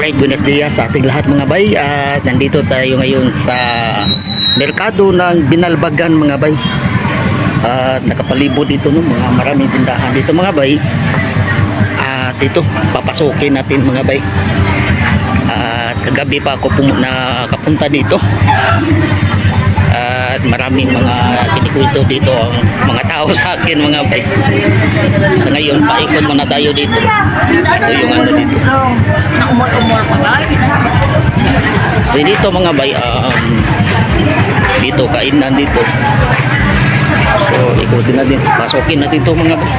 Alright, buenos dias sa ating lahat mga bay. At nandito tayo ngayon sa merkado ng Binalbagan mga bay. At nakapalibot dito no, mga maraming tindahan dito mga bay. At ito, papasukin natin mga bay. At kagabi pa ako nakapunta dito. At maraming mga kinikwento dito ang mga tao sa akin mga bay. So ngayon, paikot muna tayo dito. Ito yung ano dito. So dito mga bay, dito kainan dito. So ikutin natin, pasukin natin ito mga bay.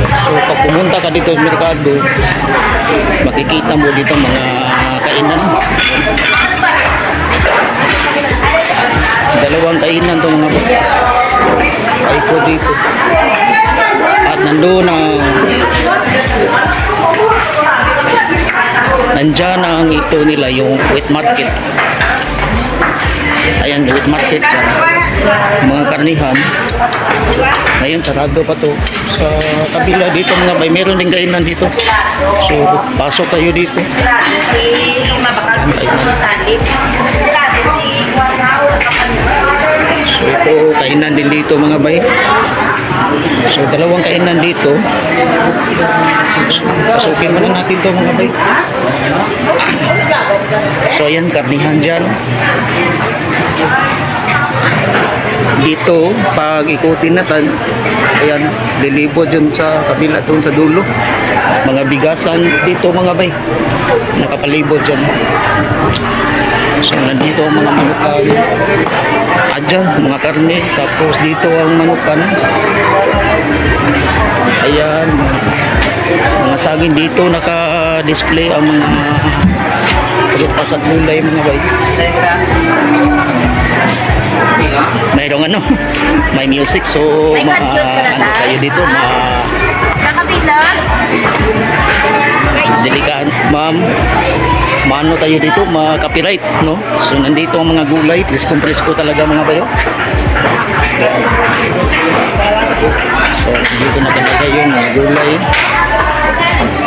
So pag pumunta ka dito sa merkado, makikita mo dito mga kainan. Dalawang kainan to mga bay. Paikot dito. At nandoon nandyan ang ito nila, yung wet market. Ayan, wet market sa mga karnihan. Ngayon, sarado pa to. Sa kabila dito mga bay, meron din kainan dito. So, pasok kayo dito. So, ito, kainan din dito mga bay. So, dalawang kainan dito. So, pasukin muna natin to mga bay. So, ayan, karnihan dyan. Dito, pag ikutin natin, ayan, lilibot dyan sa kabila doon sa dulo. Mga bigasan dito mga bay. Nakapalibot dyan. So, nandito ang mga manukan. Adyan, mga karne. Tapos dito ang manukan. Ayan, mga saging dito naka-display ang mga pagpapas at gulay mga bay. Mayroong ano, may music, so ano tayo dito, delikaan, ma'am, maano tayo dito, copyright, no? So nandito ang mga gulay, presko talaga mga bayo. So dito na talaga yung mga gulay.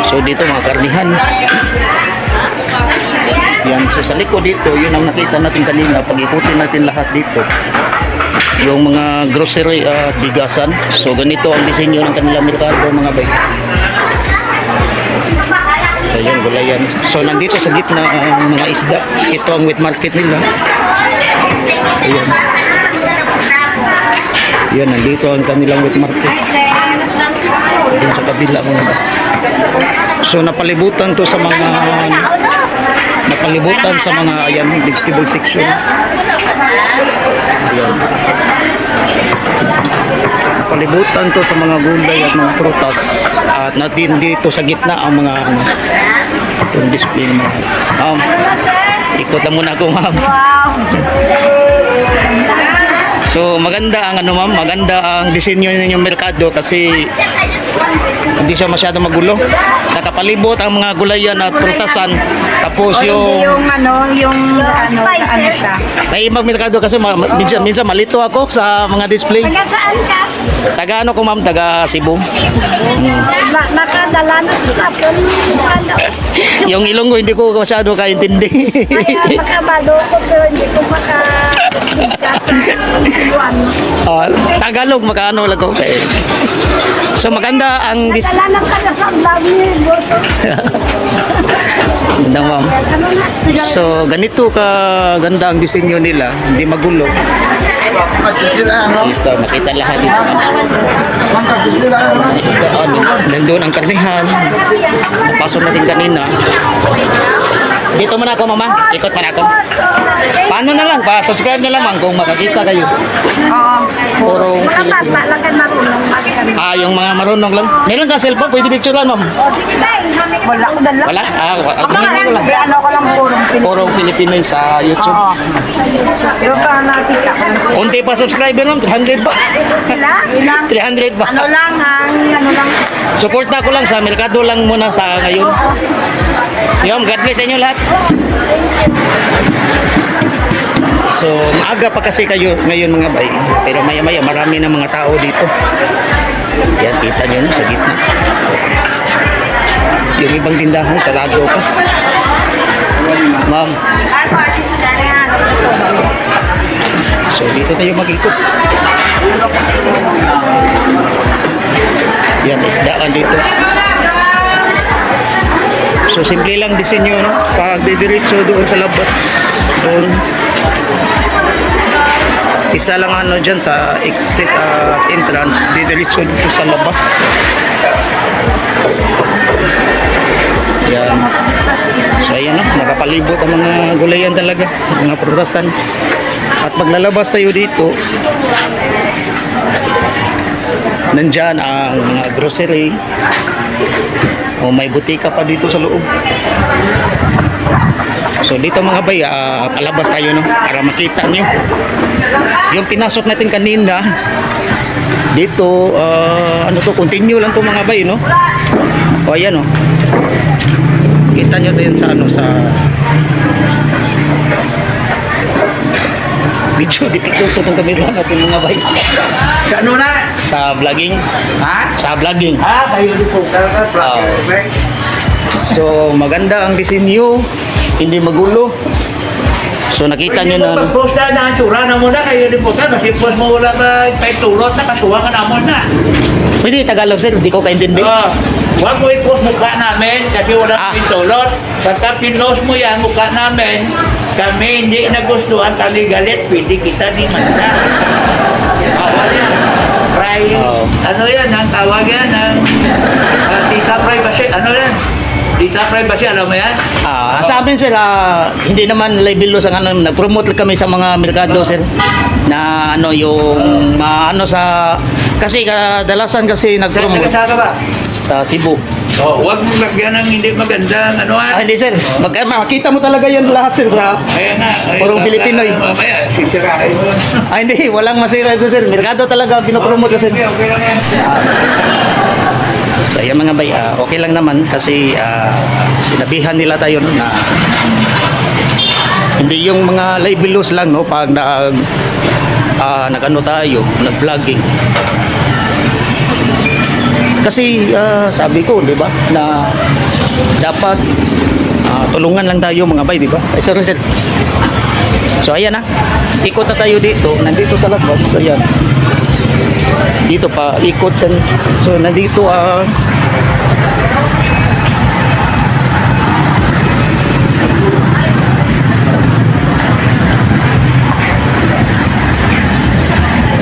So dito mga karnihan. Yan, so sa likod dito, yun ang nakita natin kanina, pag-ikutin natin lahat dito. Yung mga grocery at bigasan. So ganito ang disenyo ng kanilang merkado mga bay. Ayan, gulayan. So nandito sa gitna ang mga isda. Ito ang wet market nila. Ayan. Yan, nandito ang kanilang wet market. Doon sa kabila mga bay. So napalibutan to sa mga ayan, vegetable section. Ayan. Napalibutan to sa mga gulay at mga prutas. At natin dito sa gitna ang mga yung display ng mga ikot na muna ako ma'am. So maganda ang ano ma'am, maganda ang disenyo ninyong merkado kasi hindi siya masyado magulo. Nakapalibot ang mga gulayan at prutasan. Tapos yung ano siya. May ibang merkado kasi minsan malito ako sa mga display. Taga saan ka? Taga ano ko ma'am, taga Cebu. Nakadala na sa ano. Yung Ilonggo hindi ko masyado kaintindi. Kaya makabalo ko pero hindi ko Tagalog magkano lang ko. So maganda ang Nakadala na taga sa dami boso. Ganda ma'am. So ganito ka ganda ang disenyo nila, hindi magulo. Dito makita lahat dito. Nandun ang karnihan. Napasok natin kanina. Dito muna ako mama, ikot muna ako. Paano na lang, pa-subscribe na lang kung makakita kayo. Oo. Purong Mga Filipino. bata lang marunong mag-kami. Yung mga marunong lang. Meron kang cellphone, pwede picture lang ma'am. O sige tayo. Wala ko dala. Wala? Ano ko lang purong Pilipino. Purong Filipino sa YouTube. Oo. Yung pa nakita ko. Unti pa subscriber ma'am, 300 pa. Ilang? 300 pa. Ano lang. Suporta ko lang sa merkado lang muna sa ngayon. Yung God bless sa inyo lahat. So, maaga pa kasi kayo ngayon mga bay. Pero maya-maya marami na mga tao dito. Yan, kita nyo sa gitna. Yung ibang tindahan, sarado pa. Ma'am. Ano, ati sudan yan. So dito tayo mag-ikot. Yan, isdaan dito. So simple lang disenyo, no? Pag didiretso doon sa labas, doon. Isa lang ano dyan sa exit entrance, didiretso dito sa labas. Yan. So ayan na, nakapalibot ang mga gulayan talaga, mga prutasan. At maglalabas tayo dito, nandyan ang mga grocery. O may butika pa dito sa loob. So dito mga bay, palabas tayo, no, para makita nyo. Yung pinasok natin kanina, dito, ano to, continue lang to mga bay, no. O ayan, no. Kita nyo to yun sa ano, sa video, dito sa itong kamera natin mga bay. Sa ano na? Sa vlogging. Ha? Sa vlogging. Kayo dito. So maganda ang disenyo, hindi magulo. So nakita nyo na Pag-post na ang tsura na muna kayo din po ka. Kasi post mo wala na tulot na kasuha ka naman na. pwede Tagalog sir, hindi ko kaintindi. Huwag mo i-post mukha namin kasi wala kaming tulot. Pagka pinost mo yan mukha namin, kami hindi nagustuhan, kami galit, pwede kita di manda. Bawal yan. Ano yan, ang tawag yan, ang data privacy, ano yan? Data privacy, alam mo yan? Sa amin sir, hindi naman libelo sa ano, nag-promote kami sa mga merkado sir na ano yung ano sa kasi kadalasan kasi nag-promote Nagkasaka ka ba? sa Cebu. Huwag mong lagyan ng hindi magandang ano Hindi sir, makita mo talaga yan lahat sir sa Kaya nga. Purong Pilipinoy. Mamaya, sisirain mo. hindi, walang masira ito sir. Merkado talaga pinopromote kasi. Okay lang yan. So yan mga bay, okay lang naman kasi sinabihan nila tayo no, na hindi yung mga libelos lang no pag nag-ano tayo, nag-vlogging. Kasi sabi ko, 'di ba, na dapat tulungan lang tayo mga bay, 'di ba? Sir. So ayan na. Ikot na tayo dito, nandito sa labas. So ayan. Dito pa ikot yan. So nandito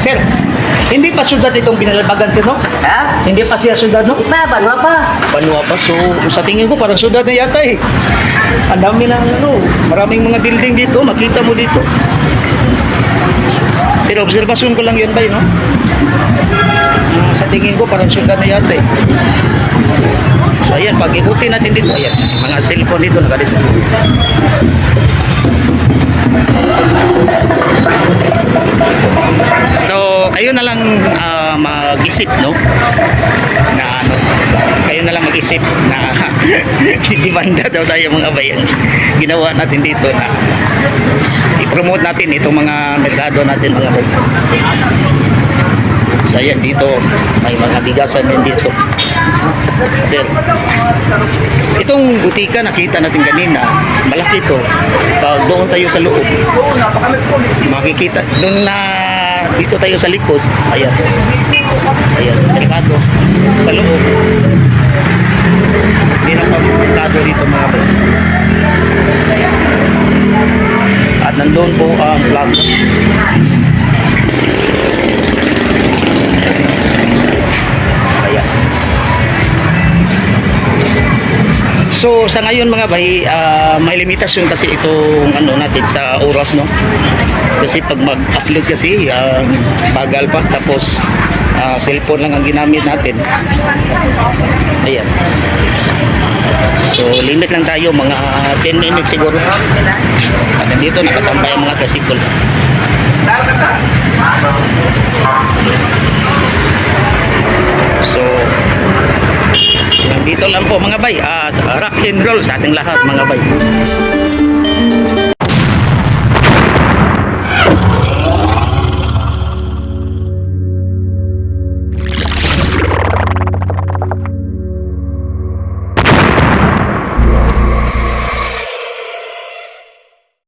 Sir, hindi pa syudad itong Binalbagan sir, no? Ha? Hindi pa siya syudad, no? Banwa pa. Banwa pa. So sa tingin ko parang syudad na yata eh. Ang dami ng ano, maraming mga building dito, makita mo dito. Pero obserbasyon ko lang yun ba, no? Sa tingin ko parang syudad na yata eh. So ayan, pag ikutin natin dito, ayan, mga cellphone dito nakadisa. So kayo na lang mag-isip, no? Na ano, kayo na lang mag-isip na dimanda daw tayo mga bayan. Ginawa natin dito na i-promote natin itong mga merkado natin mga bayan. So ayan, dito may mga bigasan din dito. Sir, itong butika nakita natin kanina, malaki to. Pag doon tayo sa loob, makikita doon na dito tayo sa likod. Ayan, ayan, merkado sa loob. Hindi na pa merkado dito mga bayan. At nandun po ang plaza. Ayan. So sa ngayon mga bay, may limitasyon kasi itong ano natin sa oras, no? Kasi pag mag-upload kasi bagal pa, tapos cellphone lang ang ginamit natin. Ayan. So limit lang tayo, mga 10 minutes siguro. At nandito nakatambay ang mga tricycle. So nandito lang po mga bay, at rock and roll sa ating lahat mga bay.